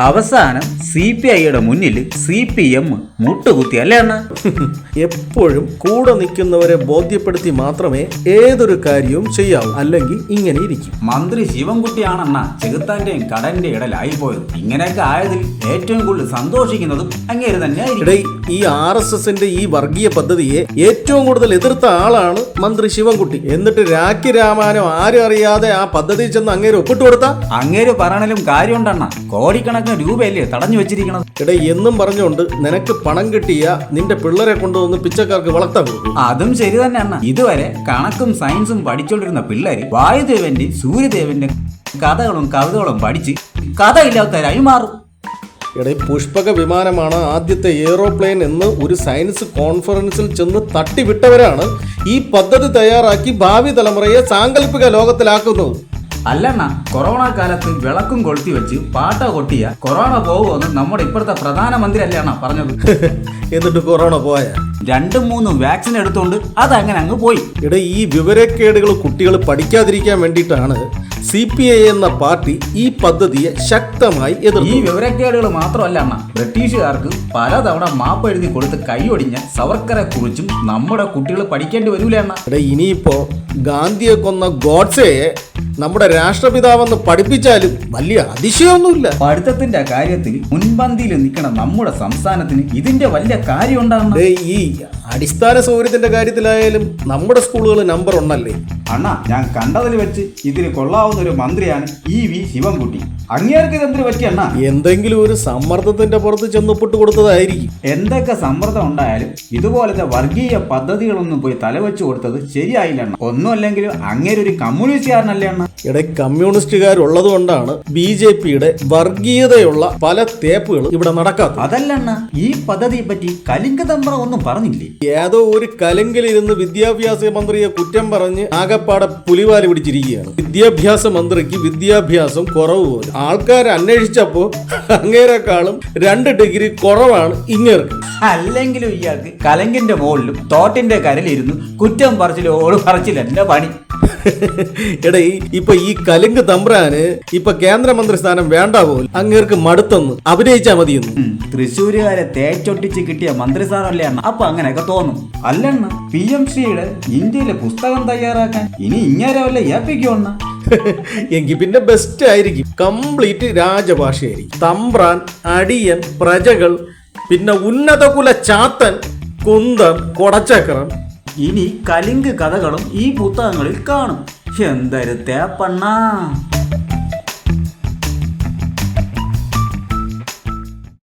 അവസാനം CPIയുടെ മുന്നിൽ CPM മുട്ടുകുത്തി അല്ലേ അണ്ണ? എപ്പോഴും കൂടെ നിൽക്കുന്നവരെ ബോധ്യപ്പെടുത്തി മാത്രമേ ഏതൊരു കാര്യവും ചെയ്യാവൂ, അല്ലെങ്കിൽ ഇങ്ങനെ ഇരിക്കും. മന്ത്രി ശിവൻകുട്ടിയാണെണ്ണ ചെകുത്താന്റെയും കടന്റെ ഇടയിലായി പോയത്. ഇങ്ങനെയൊക്കെ ആയതിൽ ഏറ്റവും കൂടുതൽ സന്തോഷിക്കുന്നതും അങ്ങേര് തന്നെയായിരിക്കും. ഈ RSSന്റെ ഈ വർഗീയ പദ്ധതിയെ ഏറ്റവും കൂടുതൽ എതിർത്ത ആളാണ് മന്ത്രി ശിവൻകുട്ടി. എന്നിട്ട് രാഖി രാമാനം ആരും അറിയാതെ ആ പദ്ധതി ചെന്ന് അങ്ങേര് ഒപ്പിട്ട് കൊടുത്ത അങ്ങേര് പറയണലും കാര്യമുണ്ടെണ്ണ. കോടിക്കണക്കിന് രൂപയല്ലേ തടഞ്ഞു വെച്ചിരിക്കണത്. എന്നും പറഞ്ഞുകൊണ്ട് നിനക്ക് പണം കിട്ടിയ നിന്റെ പിള്ളേരെ കൊണ്ടുവന്ന് പിച്ചക്കാർക്ക് വളർത്താൻ കൊടുക്കും. അതും ശരി തന്നെ അണ്ണ. ഇതുവരെ കണക്കും സയൻസും പഠിച്ചോണ്ടിരുന്ന പിള്ളേര് വായുദേവന്റെ സൂര്യദേവന്റെ കഥകളും കവിതകളും പഠിച്ച് കഥയില്ലാത്തവരായി മാറും. പുഷ്പക വിമാനമാണ് ആദ്യത്തെ എയ്റോപ്ലെയിൻ എന്ന് ഒരു സയൻസ് കോൺഫറൻസിൽ ചെന്ന് തട്ടിവിട്ടവരാണ് ഈ പദ്ധതി തയ്യാറാക്കി ഭാവി തലമുറയെ സാങ്കല്പിക ലോകത്തിലാക്കുന്നത്. അല്ലണ്ണ, കൊറോണ കാലത്ത് വിളക്കും കൊളുത്തി വെച്ച് പാട്ട കൊട്ടിയ കൊറോണ പോകുമെന്ന് നമ്മുടെ ഇപ്പോഴത്തെ പ്രധാനമന്ത്രി അല്ലേ അണ്ണ പറഞ്ഞത്? എന്നിട്ട് കൊറോണ പോയ 2-3 വാക്സിൻ എടുത്തോണ്ട് അതങ്ങനെ അങ്ങ് പോയി. ഈ വിവരക്കേടുകൾ കുട്ടികൾ പഠിക്കാതിരിക്കാൻ വേണ്ടിയിട്ടാണ് CPI എന്ന പാർട്ടി ഈ പദ്ധതിയെ ശക്തമായി എതിർക്കും. ഈ വിവരക്കേടുകൾ മാത്രമല്ല അണ്ണ, ബ്രിട്ടീഷുകാർക്ക് പലതവണ മാപ്പ് എഴുതി കൊടുത്ത് കൈയൊടിഞ്ഞ സവർക്കറെ കുറിച്ചും നമ്മുടെ കുട്ടികൾ പഠിക്കേണ്ടി വരൂലേ അണ്ണ? ഇനിയിപ്പോ ഗാന്ധിയെ കൊന്ന ഗോഡ്സെയെ നമ്മുടെ രാഷ്ട്രപിതാവെന്ന് പഠിപ്പിച്ചാലും വലിയ അതിശയമൊന്നുമില്ല. പഠിത്തത്തിന്റെ കാര്യത്തിൽ മുൻപന്തിയിൽ നിൽക്കണ നമ്മുടെ സംസ്ഥാനത്തിന് ഇതിന്റെ വലിയ കാര്യം ഉണ്ടാകുന്നത്. ഈ അടിസ്ഥാന സൗകര്യത്തിന്റെ കാര്യത്തിലായാലും നമ്മുടെ സ്കൂളുകൾ നമ്പർ 1 അല്ലേ അണ്ണാ? ഞാൻ കണ്ടതിൽ വെച്ച് ഇതിന് കൊള്ളാവുന്ന ഒരു മന്ത്രിയാണ് EV ശിവൻകുട്ടി. അങ്ങേർക്ക് ഇതെന്തിനു പറ്റി അണ്ണാ? എന്തെങ്കിലും ഒരു സമ്മർദ്ദത്തിന്റെ പുറത്ത് ചെന്നൊപ്പിട്ട് കൊടുത്തതായിരിക്കും. എന്തൊക്കെ സമ്മർദ്ദം ഉണ്ടായാലും ഇതുപോലത്തെ വർഗീയ പദ്ധതികളൊന്നും പോയി തലവെച്ച് കൊടുത്തത് ശരിയായില്ല അണ്ണ. ഒന്നുമല്ലെങ്കിലും അങ്ങേരൊരു കമ്മ്യൂണിസ്റ്റുകാരനല്ലേ അണ്ണ? കമ്മ്യൂണിസ്റ്റുകാരുള്ളത് കൊണ്ടാണ് BJPയുടെ വർഗീയതയുള്ള പല തേപ്പുകളും ഇവിടെ നടക്കാത്തത്. അതല്ലണ്ണ, ഈ പദ്ധതിയെ പറ്റി കലിംഗ തമ്പ്ര ഒന്നും പറഞ്ഞില്ലേ? ഏതോ ഒരു കലങ്കിലിരുന്ന് വിദ്യാഭ്യാസ മന്ത്രിയെ കുറ്റം പറഞ്ഞ് ആകപ്പാടെ പുലിവാല് പിടിച്ചിരിക്കുകയാണ്. വിദ്യാഭ്യാസ മന്ത്രിക്ക് വിദ്യാഭ്യാസം കുറവ് പോലും. ആൾക്കാർ അന്വേഷിച്ചപ്പോ അങ്ങേരെക്കാളും 2 ഡിഗ്രി കുറവാണ് ഇങ്ങേർക്ക്. അല്ലെങ്കിലും ഇയാൾക്ക് കലങ്കിന്റെ മുകളിലും തോട്ടിന്റെ കരലിരുന്ന് കുറ്റം പറച്ചിലോട് പറച്ചില്ല എന്റെ പണി. ഇപ്പൊ ഈ കലിംഗ് തമ്പ്രാന് ഇപ്പൊ കേന്ദ്രമന്ത്രി സ്ഥാനം വേണ്ട പോലും. അങ്ങേർക്ക് മടുത്തെന്ന് അഭിനയിച്ചാ മതിയെന്ന്. തൃശ്ശൂരുകാരെ തേച്ചൊട്ടിച്ച് കിട്ടിയ മന്ത്രിസ്ഥാനമല്ലേ അണ്ണ? അപ്പൊ അങ്ങനെയൊക്കെ തോന്നും. അല്ലണ്ണ, PMCയുടെ ഇന്ത്യയിലെ പുസ്തകം തയ്യാറാക്കാൻ ഇനി ഇങ്ങനെ വല്ല ഏൽപ്പിക്കുവണ്ണ? എങ്കിൽ പിന്നെ ബെസ്റ്റ് ആയിരിക്കും. കംപ്ലീറ്റ് രാജഭാഷയായിരിക്കും. തമ്പ്രാൻ, അടിയൻ, പ്രജകൾ, പിന്നെ ഉന്നതകുല ചാത്തൻ, കുന്തം, കൊടച്ചക്രം. ഇനി കലിംഗ് കഥകളും ഈ പുസ്തകങ്ങളിൽ കാണും. എന്തൊരു തേപ്പണ്ണാ!